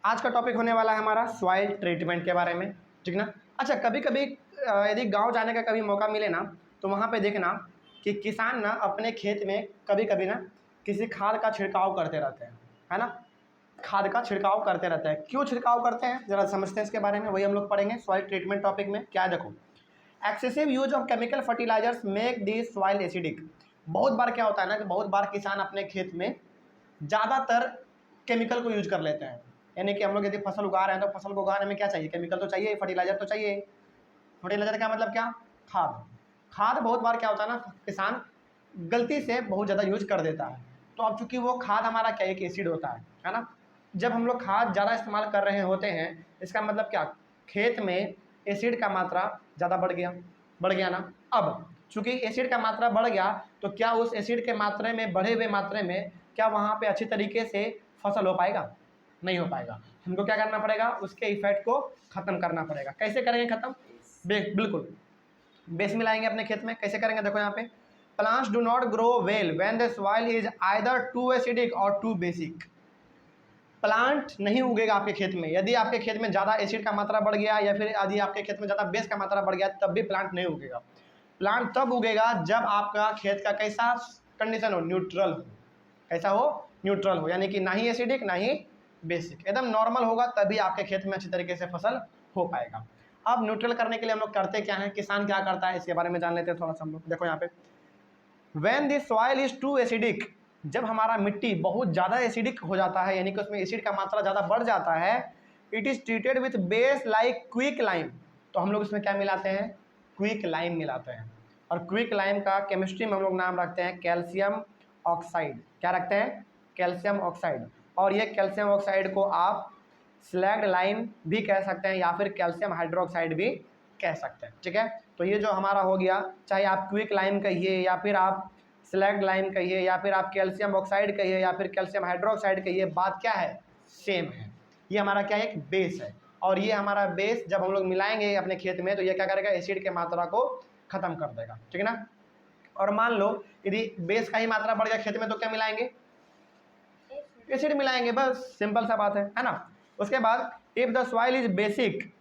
आज का टॉपिक होने वाला है हमारा सॉइल ट्रीटमेंट के बारे में, ठीक ना। अच्छा, कभी कभी यदि गांव जाने का कभी मौका मिले ना, तो वहाँ पे देखना कि किसान ना अपने खेत में कभी कभी ना किसी खाद का छिड़काव करते रहते हैं, है ना। खाद का छिड़काव करते रहते हैं, क्यों छिड़काव करते हैं ज़रा समझते हैं इसके बारे में, वही हम लोग पढ़ेंगे सॉइल ट्रीटमेंट टॉपिक में। क्या है, देखो, excessive use of chemical fertilisers make the soil acidic. बहुत बार क्या होता है ना कि बहुत बार किसान अपने खेत में ज़्यादातर केमिकल को यूज कर लेते हैं। यानी कि हम लोग यदि फसल उगा रहे हैं तो फसल को उगाने में क्या चाहिए, केमिकल तो चाहिए, फर्टिलाइजर तो चाहिए। फर्टिलाइजर का मतलब क्या, खाद। खाद बहुत बार क्या होता है ना, किसान गलती से बहुत ज़्यादा यूज कर देता है। तो अब चूंकि वो खाद हमारा क्या एक एसिड होता है ना। जब हम लोग खाद ज़्यादा इस्तेमाल कर रहे होते हैं, इसका मतलब क्या, खेत में एसिड का मात्रा ज़्यादा बढ़ गया ना। अब चूंकि एसिड का मात्रा बढ़ गया, तो क्या उस एसिड के मात्रे में, बढ़े हुए मात्रे में, क्या वहाँ पे अच्छी तरीके से फसल हो पाएगा, नहीं हो पाएगा। हमको क्या करना पड़ेगा, उसके इफेक्ट को खत्म करना पड़ेगा। कैसे करेंगे खत्म, बिल्कुल बेस मिलाएंगे अपने खेत में। कैसे करेंगे, देखो यहाँ पे, plants do not grow well when the soil is either too acidic और टू बेसिक। प्लांट नहीं उगेगा आपके खेत में यदि आपके खेत में ज़्यादा एसिड का मात्रा बढ़ गया, या फिर यदि आपके खेत में ज़्यादा बेस का मात्रा बढ़ गया, तब भी प्लांट नहीं उगेगा। प्लांट तब उगेगा जब आपका खेत का कैसा कंडीशन हो, न्यूट्रल हो। कैसा हो, न्यूट्रल हो, यानी कि ना ही एसिडिक ना ही बेसिक, एकदम नॉर्मल होगा, तभी आपके खेत में अच्छी तरीके से फसल हो पाएगा। अब न्यूट्रल करने के लिए हम लोग करते क्या है, किसान क्या करता है, इसके बारे में जान लेते हैं थोड़ा सा हम लोग। देखो यहाँ पे, when the soil is too acidic, जब हमारा मिट्टी बहुत ज़्यादा एसिडिक हो जाता है, यानी कि उसमें एसिड का मात्रा ज़्यादा बढ़ जाता है, it is treated with base like quick lime. तो हम लोग इसमें क्या मिलाते हैं, क्विक लाइम मिलाते हैं। और क्विक लाइम का केमिस्ट्री में हम लोग नाम रखते हैं कैल्शियम ऑक्साइड। क्या रखते हैं, कैल्शियम ऑक्साइड। और ये कैल्शियम ऑक्साइड को आप स्लैग्ड लाइम भी कह सकते हैं, या फिर कैल्शियम हाइड्रोक्साइड भी कह सकते हैं, ठीक है। तो ये जो हमारा हो गया, चाहे आप क्विक लाइम कहिए, या फिर आप स्लैग्ड लाइम कहिए, या फिर आप कैल्शियम ऑक्साइड कहिए, या फिर कैल्शियम हाइड्रोक्साइड कहिए, बात क्या है, सेम है। ये हमारा क्या है, एक बेस है। और ये हमारा बेस जब हम लोग मिलाएंगे अपने खेत में, तो ये क्या करेगा, एसिड के मात्रा को खत्म कर देगा, ठीक है ना। और मान लो यदि बेस का ही मात्रा बढ़ गया खेत में, तो क्या मिलाएंगे, एसिड मिलाएंगे, बस सिंपल सा बात है ना। उसके बाद, if the soil is basic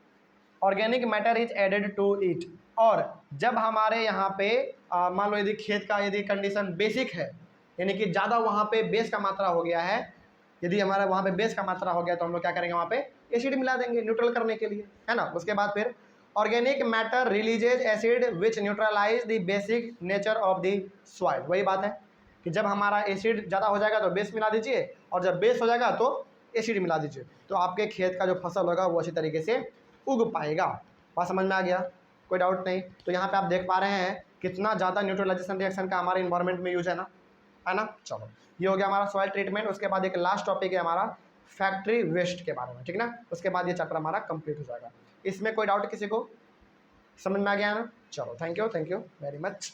organic matter is added to it. और जब हमारे यहाँ पे मान लो यदि खेत का यदि कंडीशन बेसिक है, यानी कि ज़्यादा वहाँ पे बेस का मात्रा हो गया है, यदि हमारा वहाँ पे बेस का मात्रा हो गया, तो हम लोग क्या करेंगे, वहाँ पे एसिड मिला देंगे न्यूट्रल करने के लिए, है ना। उसके बाद फिर organic matter releases acid which neutralise the basic nature of the soil. वही बात है कि जब हमारा एसिड ज़्यादा हो जाएगा तो बेस मिला दीजिए, और जब बेस हो जाएगा तो एसिड मिला दीजिए, तो आपके खेत का जो फसल होगा वो अच्छी तरीके से उग पाएगा। बात समझ में आ गया, कोई डाउट नहीं। तो यहाँ पे आप देख पा रहे हैं कितना ज़्यादा न्यूट्रलाइजेशन रिएक्शन का हमारे इन्वायरमेंट में यूज है ना। चलो, ये हो गया हमारा सॉइल ट्रीटमेंट। उसके बाद एक लास्ट टॉपिक है हमारा फैक्ट्री वेस्ट के बारे में, ठीक ना। उसके बाद ये चैप्टर हमारा कंप्लीट हो जाएगा। इसमें कोई डाउट किसी को, समझ में आ गया ना। चलो, थैंक यू वेरी मच।